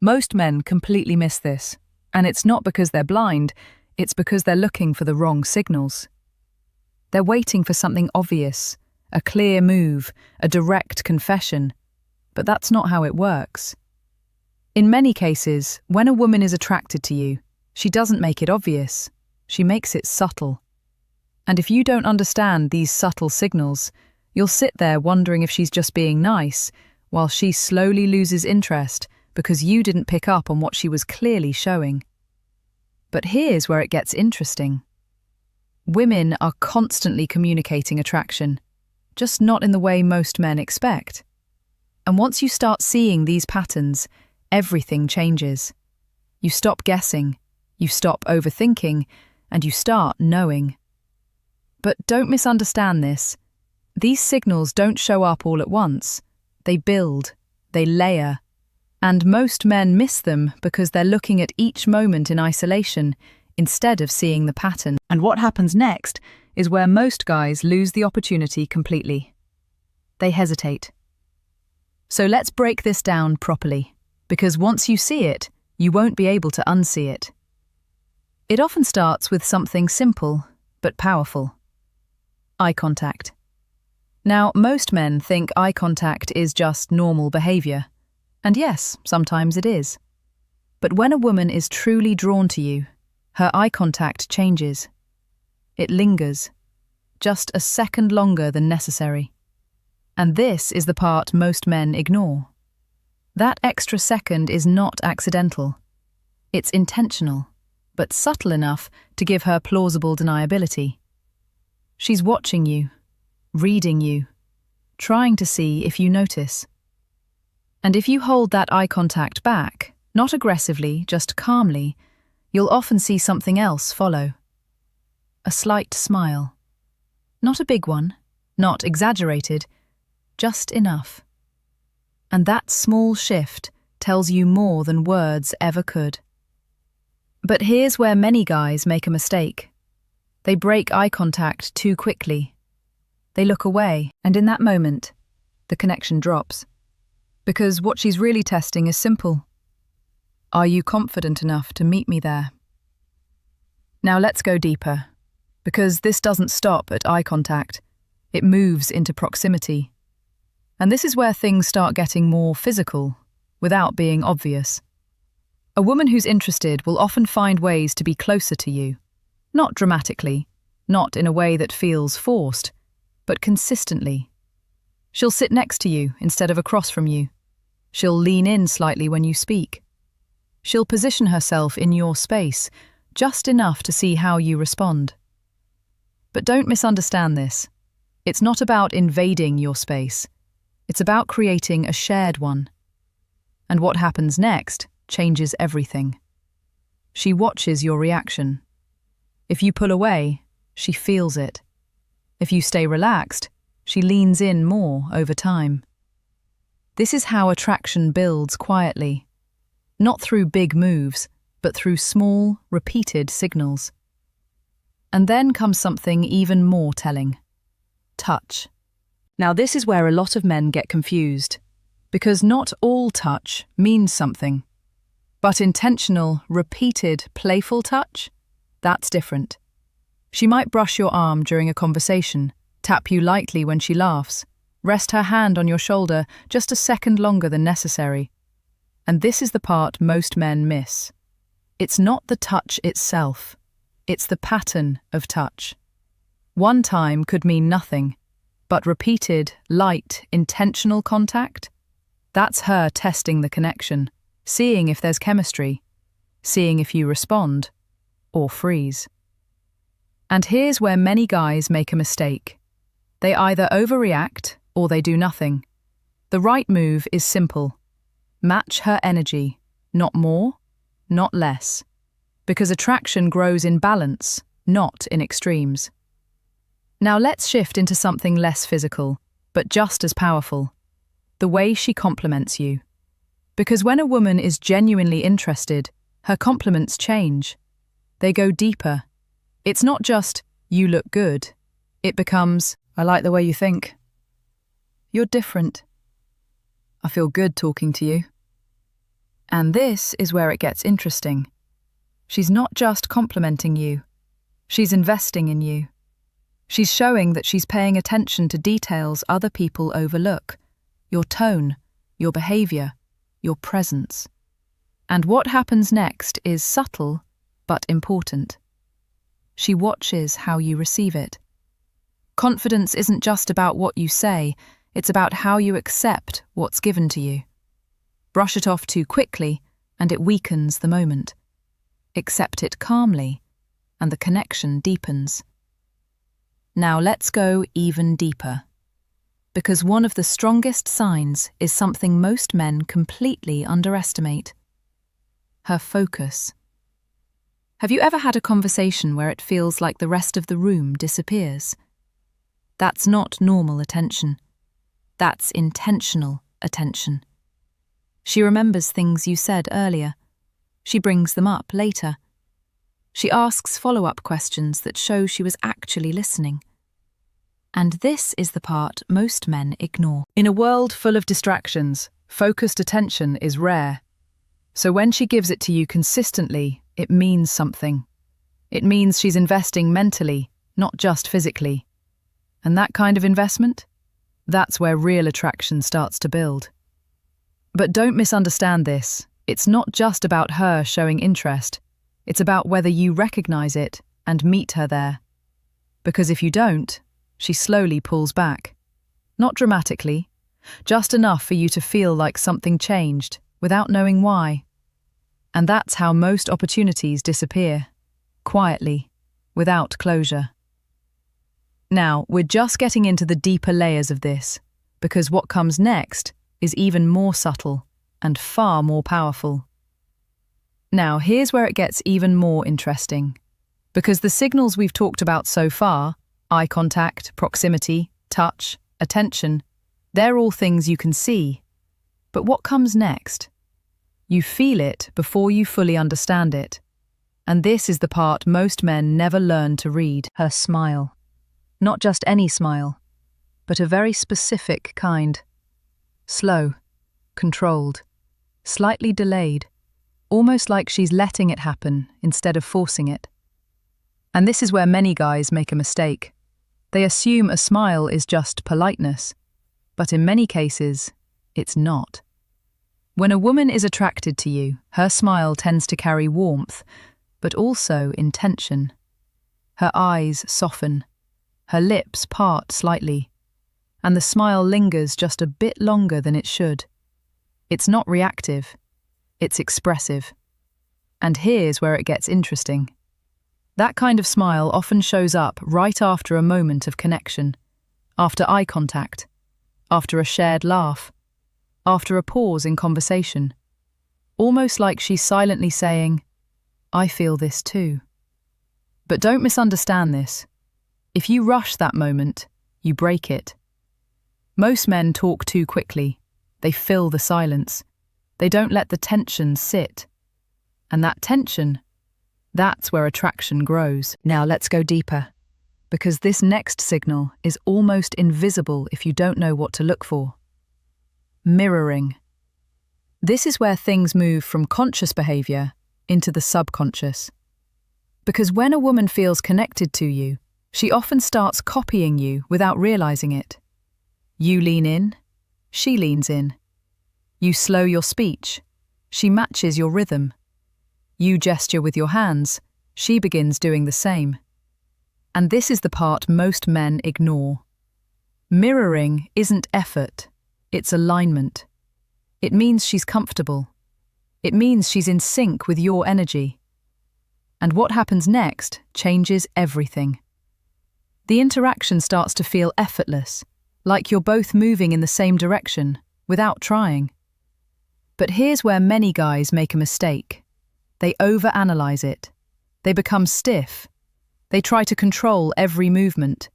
Most men completely miss this, and it's not because they're blind, it's because they're looking for the wrong signals. They're waiting for something obvious, a clear move, a direct confession, but that's not how it works. In many cases, when a woman is attracted to you, she doesn't make it obvious, she makes it subtle. And if you don't understand these subtle signals, you'll sit there wondering if she's just being nice, while she slowly loses interest because you didn't pick up on what she was clearly showing. But here's where it gets interesting. Women are constantly communicating attraction, just not in the way most men expect. And once you start seeing these patterns, everything changes. You stop guessing, you stop overthinking, and you start knowing. But don't misunderstand this. These signals don't show up all at once. They build, they layer, and most men miss them because they're looking at each moment in isolation instead of seeing the pattern. And what happens next is where most guys lose the opportunity completely. They hesitate. So let's break this down properly, because once you see it, you won't be able to unsee it. It often starts with something simple but powerful. Eye contact. Now, most men think eye contact is just normal behavior. And yes, sometimes it is. But when a woman is truly drawn to you, her eye contact changes. It lingers, just a second longer than necessary. And this is the part most men ignore. That extra second is not accidental. It's intentional, but subtle enough to give her plausible deniability. She's watching you, reading you, trying to see if you notice. And if you hold that eye contact back, not aggressively, just calmly, you'll often see something else follow. A slight smile. Not a big one, not exaggerated, just enough. And that small shift tells you more than words ever could. But here's where many guys make a mistake. They break eye contact too quickly. They look away, and in that moment, the connection drops. Because what she's really testing is simple. Are you confident enough to meet me there? Now let's go deeper, because this doesn't stop at eye contact. It moves into proximity. And this is where things start getting more physical, without being obvious. A woman who's interested will often find ways to be closer to you. Not dramatically, not in a way that feels forced, but consistently. She'll sit next to you instead of across from you. She'll lean in slightly when you speak. She'll position herself in your space, just enough to see how you respond. But don't misunderstand this. It's not about invading your space. It's about creating a shared one. And what happens next changes everything. She watches your reaction. If you pull away, she feels it. If you stay relaxed, she leans in more over time. This is how attraction builds quietly, not through big moves, but through small, repeated signals. And then comes something even more telling: touch. Now this is where a lot of men get confused, because not all touch means something. But intentional, repeated, playful touch? That's different. She might brush your arm during a conversation, tap you lightly when she laughs, rest her hand on your shoulder just a second longer than necessary. And this is the part most men miss. It's not the touch itself, it's the pattern of touch. One time could mean nothing, but repeated, light, intentional contact? That's her testing the connection, seeing if there's chemistry, seeing if you respond, or freeze. And here's where many guys make a mistake. They either overreact or they do nothing. The right move is simple. Match her energy, not more, not less. Because attraction grows in balance, not in extremes. Now let's shift into something less physical, but just as powerful. The way she compliments you. Because when a woman is genuinely interested, her compliments change. They go deeper. It's not just, you look good. It becomes, I like the way you think. You're different. I feel good talking to you. And this is where it gets interesting. She's not just complimenting you, she's investing in you. She's showing that she's paying attention to details other people overlook: your tone, your behavior, your presence. And what happens next is subtle but important. She watches how you receive it. Confidence isn't just about what you say, it's about how you accept what's given to you. Brush it off too quickly, and it weakens the moment. Accept it calmly, and the connection deepens. Now let's go even deeper. Because one of the strongest signs is something most men completely underestimate: her focus. Have you ever had a conversation where it feels like the rest of the room disappears? That's not normal attention. That's intentional attention. She remembers things you said earlier. She brings them up later. She asks follow-up questions that show she was actually listening. And this is the part most men ignore. In a world full of distractions, focused attention is rare. So when she gives it to you consistently, it means something. It means she's investing mentally, not just physically. And that kind of investment? That's where real attraction starts to build. But don't misunderstand this. It's not just about her showing interest. It's about whether you recognize it and meet her there. Because if you don't, she slowly pulls back. Not dramatically, just enough for you to feel like something changed without knowing why. And that's how most opportunities disappear, quietly, without closure. Now, we're just getting into the deeper layers of this, because what comes next is even more subtle and far more powerful. Now, here's where it gets even more interesting. Because the signals we've talked about so far, eye contact, proximity, touch, attention, they're all things you can see. But what comes next? You feel it before you fully understand it. And this is the part most men never learn to read: her smile. Not just any smile, but a very specific kind. Slow, controlled, slightly delayed, almost like she's letting it happen instead of forcing it. And this is where many guys make a mistake. They assume a smile is just politeness, but in many cases, it's not. When a woman is attracted to you, her smile tends to carry warmth, but also intention. Her eyes soften, her lips part slightly, and the smile lingers just a bit longer than it should. It's not reactive, it's expressive. And here's where it gets interesting. That kind of smile often shows up right after a moment of connection, after eye contact, after a shared laugh, after a pause in conversation, almost like she's silently saying, "I feel this too." But don't misunderstand this. If you rush that moment, you break it. Most men talk too quickly. They fill the silence. They don't let the tension sit. And that tension, that's where attraction grows. Now let's go deeper, because this next signal is almost invisible if you don't know what to look for. Mirroring. This is where things move from conscious behavior into the subconscious. Because when a woman feels connected to you, she often starts copying you without realizing it. You lean in, she leans in. You slow your speech, she matches your rhythm. You gesture with your hands, she begins doing the same. And this is the part most men ignore. Mirroring isn't effort, it's alignment. It means she's comfortable. It means she's in sync with your energy. And what happens next changes everything. The interaction starts to feel effortless, like you're both moving in the same direction, without trying. But here's where many guys make a mistake. They overanalyze it. They become stiff. They try to control every movement.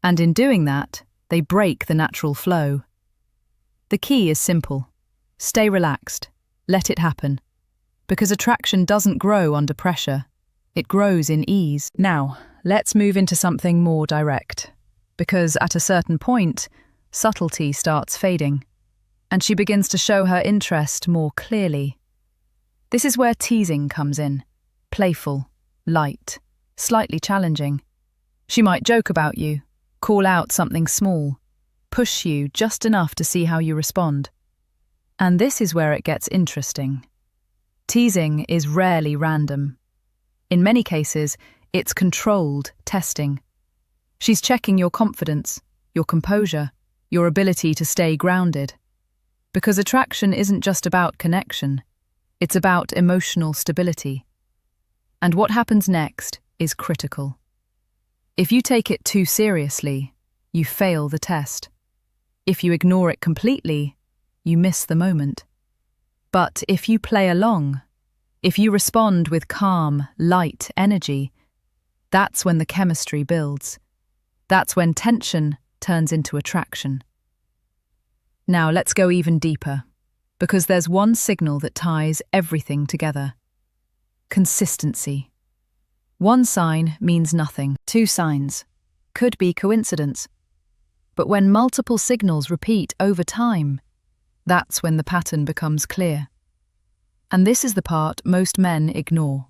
And in doing that, they break the natural flow. The key is simple. Stay relaxed. Let it happen. Because attraction doesn't grow under pressure. It grows in ease. Now, let's move into something more direct. Because at a certain point, subtlety starts fading. And she begins to show her interest more clearly. This is where teasing comes in. Playful, light, slightly challenging. She might joke about you, call out something small, push you just enough to see how you respond. And this is where it gets interesting. Teasing is rarely random. In many cases, it's controlled testing. She's checking your confidence, your composure, your ability to stay grounded. Because attraction isn't just about connection, it's about emotional stability. And what happens next is critical. If you take it too seriously, you fail the test. If you ignore it completely, you miss the moment. But if you play along, if you respond with calm, light energy, that's when the chemistry builds. That's when tension turns into attraction. Now let's go even deeper, because there's one signal that ties everything together. Consistency. One sign means nothing. Two signs could be coincidence. But when multiple signals repeat over time, that's when the pattern becomes clear. And this is the part most men ignore.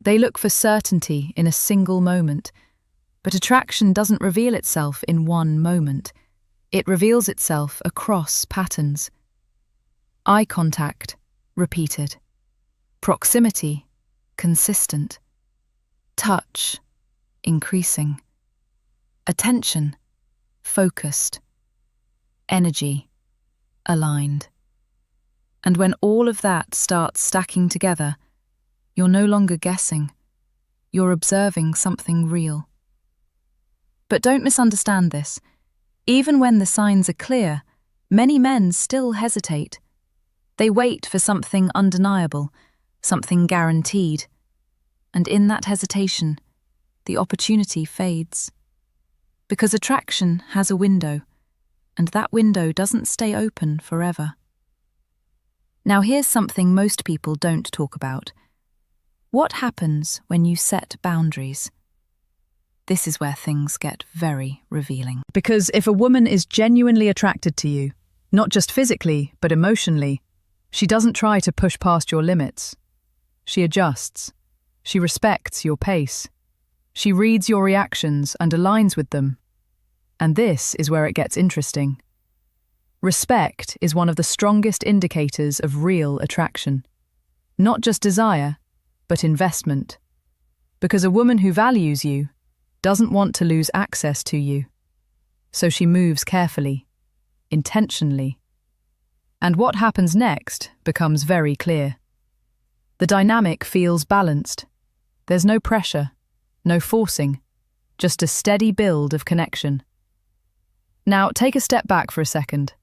They look for certainty in a single moment, but attraction doesn't reveal itself in one moment. It reveals itself across patterns. Eye contact, repeated. Proximity, consistent. Touch, increasing. Attention, focused. Energy, aligned. And when all of that starts stacking together, you're no longer guessing. You're observing something real. But don't misunderstand this. Even when the signs are clear, many men still hesitate. They wait for something undeniable, something guaranteed. And in that hesitation, the opportunity fades. Because attraction has a window, and that window doesn't stay open forever. Now here's something most people don't talk about. What happens when you set boundaries? This is where things get very revealing. Because if a woman is genuinely attracted to you, not just physically, but emotionally, she doesn't try to push past your limits. She adjusts. She respects your pace. She reads your reactions and aligns with them. And this is where it gets interesting. Respect is one of the strongest indicators of real attraction. Not just desire, but investment. Because a woman who values you doesn't want to lose access to you. So she moves carefully, intentionally. And what happens next becomes very clear. The dynamic feels balanced. There's no pressure, no forcing, just a steady build of connection. Now, take a step back for a second.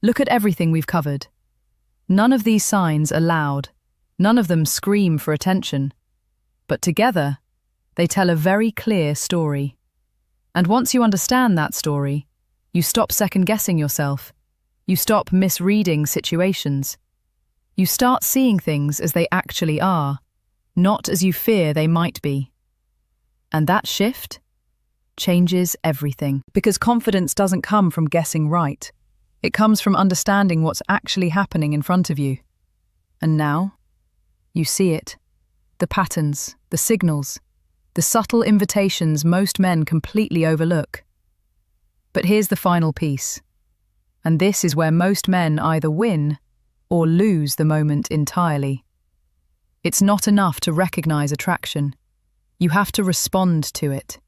Look at everything we've covered. None of these signs are loud. None of them scream for attention. But together, they tell a very clear story. And once you understand that story, you stop second-guessing yourself. You stop misreading situations. You start seeing things as they actually are, not as you fear they might be. And that shift changes everything. Because confidence doesn't come from guessing right. It comes from understanding what's actually happening in front of you. And now, you see it. The patterns, the signals, the subtle invitations most men completely overlook. But here's the final piece. And this is where most men either win or lose the moment entirely. It's not enough to recognize attraction. You have to respond to it.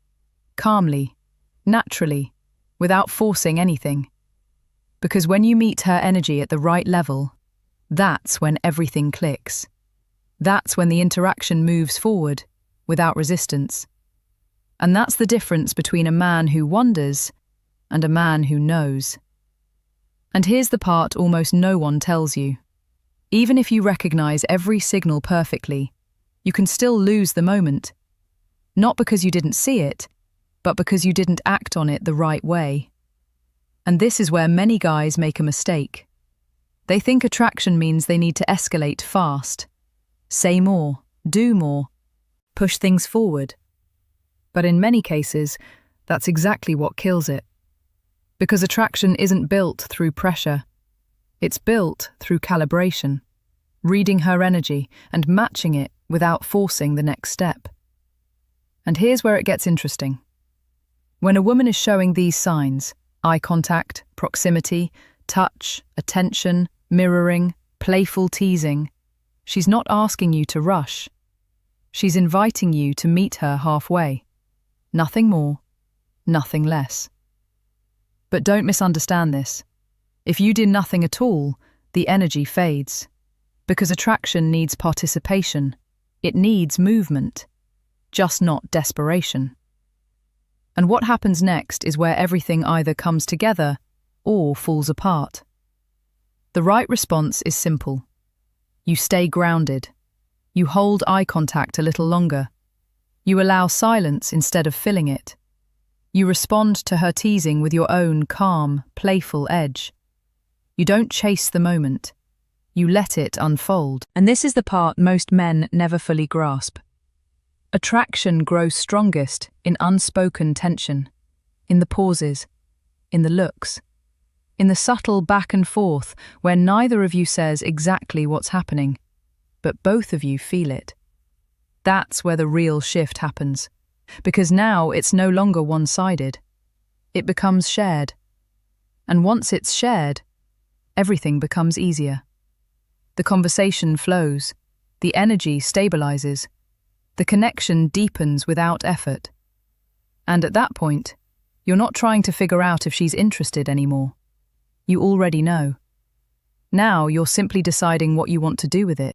Calmly, naturally, without forcing anything. Because when you meet her energy at the right level, that's when everything clicks. That's when the interaction moves forward, without resistance. And that's the difference between a man who wonders and a man who knows. And here's the part almost no one tells you. Even if you recognize every signal perfectly, you can still lose the moment. Not because you didn't see it, but because you didn't act on it the right way. And this is where many guys make a mistake. They think attraction means they need to escalate fast, say more, do more, push things forward. But in many cases, that's exactly what kills it. Because attraction isn't built through pressure. It's built through calibration. reading her energy and matching it without forcing the next step. And here's where it gets interesting. When a woman is showing these signs, eye contact, proximity, touch, attention, mirroring, playful teasing, she's not asking you to rush. She's inviting you to meet her halfway. Nothing more, nothing less. But don't misunderstand this. If you did nothing at all, the energy fades. Because attraction needs participation. It needs movement, just not desperation. And what happens next is where everything either comes together or falls apart. The right response is simple. You stay grounded. You hold eye contact a little longer. You allow silence instead of filling it. You respond to her teasing with your own calm, playful edge. You don't chase the moment. You let it unfold. And this is the part most men never fully grasp. Attraction grows strongest in unspoken tension, in the pauses, in the looks, in the subtle back and forth where neither of you says exactly what's happening, but both of you feel it. That's where the real shift happens, because now it's no longer one-sided. It becomes shared. And once it's shared, everything becomes easier. The conversation flows, the energy stabilizes, the connection deepens without effort. And at that point, you're not trying to figure out if she's interested anymore. You already know. Now you're simply deciding what you want to do with it.